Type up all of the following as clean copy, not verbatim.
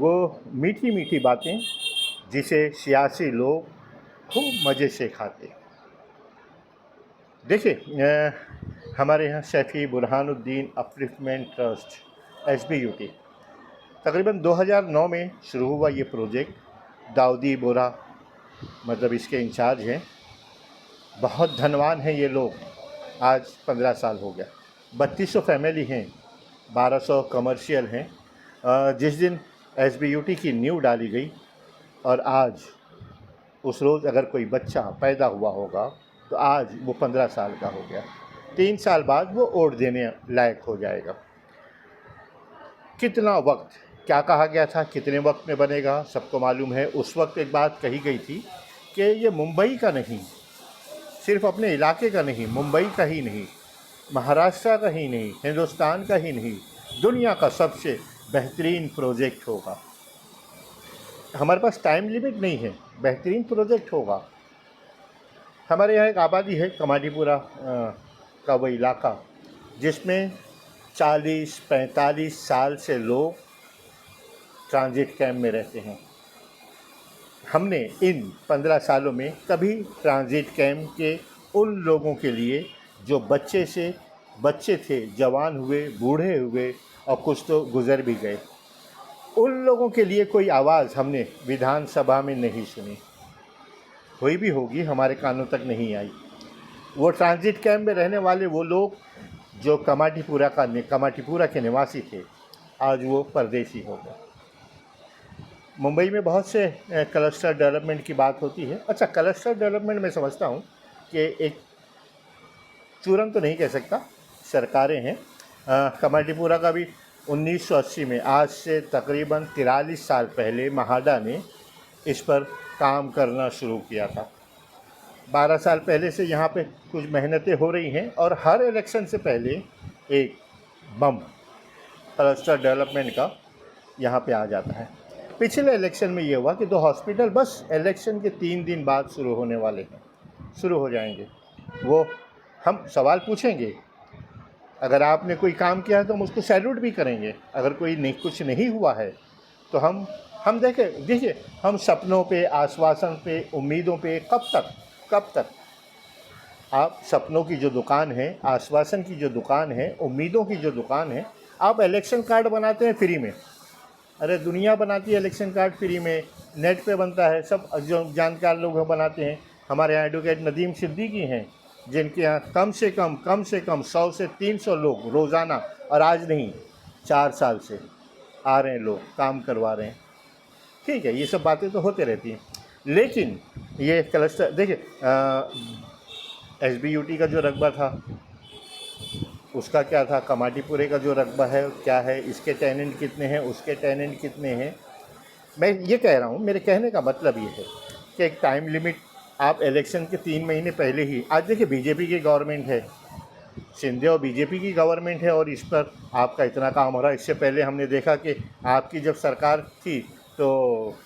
वो मीठी मीठी बातें जिसे सियासी लोग खूब मज़े से खाते। देखिए हमारे यहाँ Saifi Burhanuddin upliftment trust SBUT तकरीबन 2009 में शुरू हुआ ये प्रोजेक्ट। दाऊदी बोरा मतलब इसके इंचार्ज हैं। बहुत धनवान हैं ये लोग। आज 15 साल हो गया। 3200 फैमिली हैं, 1200 कमर्शियल हैं। जिस दिन SBUT की नींव डाली गई और आज उस रोज़ अगर कोई बच्चा पैदा हुआ होगा तो आज वो 15 साल का हो गया। 3 साल बाद वो वोट देने लायक हो जाएगा। कितना वक्त, क्या कहा गया था, कितने वक्त में बनेगा, सबको मालूम है। उस वक्त एक बात कही गई थी कि ये मुंबई का नहीं, सिर्फ अपने इलाके का नहीं, मुंबई का ही नहीं, महाराष्ट्र का ही नहीं, हिंदुस्तान का ही नहीं, दुनिया का सबसे बेहतरीन प्रोजेक्ट होगा। हमारे पास टाइम लिमिट नहीं है, बेहतरीन प्रोजेक्ट होगा। हमारे यहाँ एक आबादी है कमाटीपुरा का वो इलाका जिसमें 40-45 साल से लोग ट्रांजिट कैंप में रहते हैं। हमने इन 15 सालों में कभी ट्रांजिट कैंप के उन लोगों के लिए जो बच्चे थे, जवान हुए, बूढ़े हुए और कुछ तो गुज़र भी गए, उन लोगों के लिए कोई आवाज़ हमने विधानसभा में नहीं सुनी। हुई भी होगी, हमारे कानों तक नहीं आई। वो ट्रांजिट कैंप में रहने वाले वो लोग जो कमाटीपुरा के निवासी थे, आज वो परदेसी हो गए। मुंबई में बहुत से क्लस्टर डेवलपमेंट की बात होती है। अच्छा, क्लस्टर डेवलपमेंट मैं समझता हूँ कि एक चूरन तो नहीं कह सकता, सरकारें हैं। कमाटीपुरा का भी 1980 में, आज से तकरीबन 43 साल पहले महाडा ने इस पर काम करना शुरू किया था। 12 साल पहले से यहाँ पे कुछ मेहनतें हो रही हैं और हर इलेक्शन से पहले एक बम क्लस्टर डेवलपमेंट का यहाँ पे आ जाता है। पिछले इलेक्शन में ये हुआ कि 2 हॉस्पिटल बस इलेक्शन के 3 दिन बाद शुरू होने वाले हैं, शुरू हो जाएंगे। वो हम सवाल पूछेंगे, अगर आपने कोई काम किया है तो हम उसको सैल्यूट भी करेंगे। अगर कुछ नहीं हुआ है तो हम देखिए हम सपनों पे, आश्वासन पे, उम्मीदों पे कब तक आप सपनों की जो दुकान है, आश्वासन की जो दुकान है, उम्मीदों की जो दुकान है, आप इलेक्शन कार्ड बनाते हैं फ्री में। अरे दुनिया बनाती है इलेक्शन कार्ड फ्री में, नेट पे बनता है, सब जो जानकार लोग बनाते हैं। हमारे यहाँ एडवोकेट नदीम सिद्दीकी हैं जिनके यहाँ कम से कम 100 से 300 लोग रोज़ाना, और आज नहीं 4 साल से आ रहे हैं, लोग काम करवा रहे हैं। ठीक है, ये सब बातें तो होते रहती हैं। लेकिन ये क्लस्टर देखिए, SBUT का जो रकबा था उसका क्या था, कमाटीपुरे का जो रकबा है क्या है, इसके टेनेंट कितने हैं, उसके टेनेंट कितने हैं। मैं ये कह रहा हूँ, मेरे कहने का मतलब ये है कि एक टाइम लिमिट आप इलेक्शन के 3 महीने पहले ही, आज देखिए बीजेपी की गवर्नमेंट है, शिंदे और बीजेपी की गवर्नमेंट है और इस पर आपका इतना काम हो रहा है। इससे पहले हमने देखा कि आपकी जब सरकार थी तो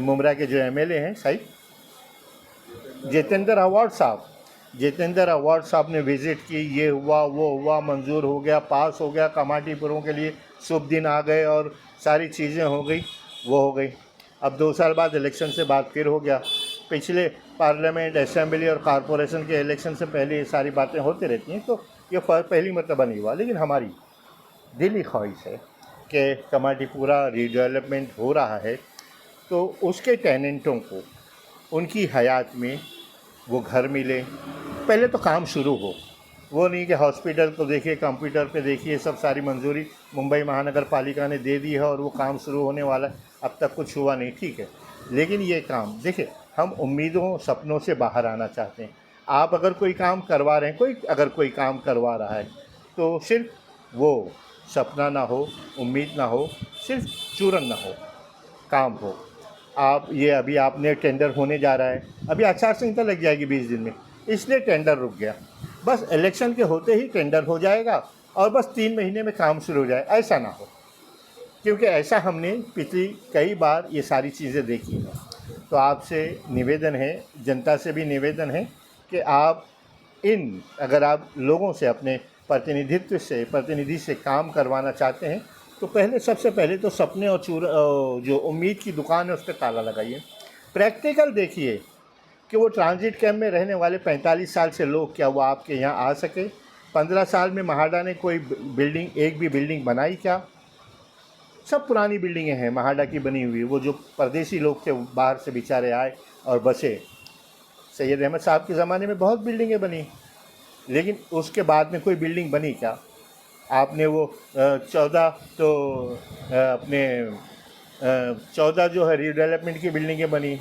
मुमरा के जो MLA हैं साहिब जितेंद्र अवार्ड साहब ने विज़िट की, ये हुआ वो हुआ, मंजूर हो गया, पास हो गया, कमाटीपुरों के लिए शुभ दिन आ गए और सारी चीज़ें हो गई, वो हो गई। अब 2 साल बाद इलेक्शन से बात फिर हो गया। पिछले पार्लियामेंट, असेंबली और कॉरपोरेशन के इलेक्शन से पहले ये सारी बातें होती रहती हैं, तो ये पहली मरतबा नहीं हुआ। लेकिन हमारी दिली ख्वाहिश है कि कमाटीपुरा रीडेवलपमेंट हो रहा है तो उसके टेनेंटों को उनकी हयात में वो घर मिले। पहले तो काम शुरू हो, वो नहीं कि हॉस्पिटल को देखिए, कंप्यूटर पे देखिए, सब सारी मंजूरी मुंबई महानगर पालिका ने दे दी है और वो काम शुरू होने वाला है, अब तक कुछ हुआ नहीं। ठीक है, लेकिन ये काम देखिए, हम उम्मीदों सपनों से बाहर आना चाहते हैं। आप अगर कोई काम करवा रहे हैं, अगर कोई काम करवा रहा है तो सिर्फ वो सपना ना हो, उम्मीद ना हो, सिर्फ चूरन ना हो, काम हो। आप ये अभी आपने टेंडर होने जा रहा है, अभी आचार संहिता लग जाएगी 20 दिन में, इसलिए टेंडर रुक गया। बस इलेक्शन के होते ही टेंडर हो जाएगा और बस 3 महीने में काम शुरू हो जाए, ऐसा ना हो। क्योंकि ऐसा हमने पिछली कई बार ये सारी चीज़ें देखी हैं। तो आपसे निवेदन है, जनता से भी निवेदन है कि आप अगर आप लोगों से, अपने प्रतिनिधि से काम करवाना चाहते हैं तो पहले सबसे पहले तो सपने और जो उम्मीद की दुकान है उस पर ताला लगाइए। प्रैक्टिकल देखिए कि वो ट्रांजिट कैंप में रहने वाले 45 साल से लोग, क्या वो आपके यहाँ आ सके? 15 साल में महाडा ने कोई बिल्डिंग, एक भी बिल्डिंग बनाई क्या? सब पुरानी बिल्डिंगें हैं महाडा की बनी हुई। वो जो परदेसी लोग थे बाहर से बेचारे आए और बसे। सैयद अहमद साहब के ज़माने में बहुत बिल्डिंगें बनी, लेकिन उसके बाद में कोई बिल्डिंग बनी क्या? आपने वो 14 तो अपने 14 जो है रीडेवलपमेंट की बिल्डिंगें बनी,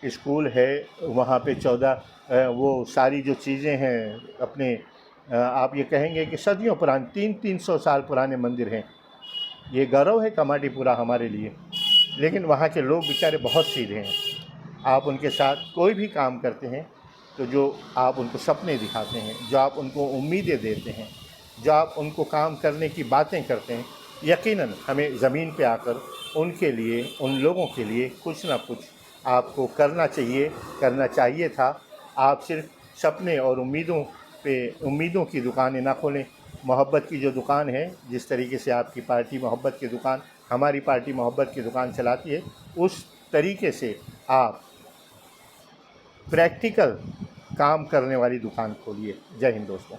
स्कूल है वहाँ पे 14 वो सारी जो चीज़ें हैं अपने आप ये कहेंगे कि सदियों पुराने 300 साल पुराने मंदिर हैं। ये गौरव है कमाटीपुरा हमारे लिए। लेकिन वहाँ के लोग बेचारे बहुत सीधे हैं। आप उनके साथ कोई भी काम करते हैं तो जो आप उनको सपने दिखाते हैं, जो आप उनको उम्मीदें देते हैं, जो आप उनको काम करने की बातें करते हैं, यकीनन हमें ज़मीन पे आकर उनके लिए, उन लोगों के लिए कुछ ना कुछ आपको करना चाहिए था। आप सिर्फ सपने और उम्मीदों की दुकानें ना खोलें। मोहब्बत की जो दुकान है, जिस तरीके से आपकी पार्टी मोहब्बत की दुकान, हमारी पार्टी मोहब्बत की दुकान चलाती है, उस तरीके से आप प्रैक्टिकल काम करने वाली दुकान खोलिए। जय हिंद दोस्तों।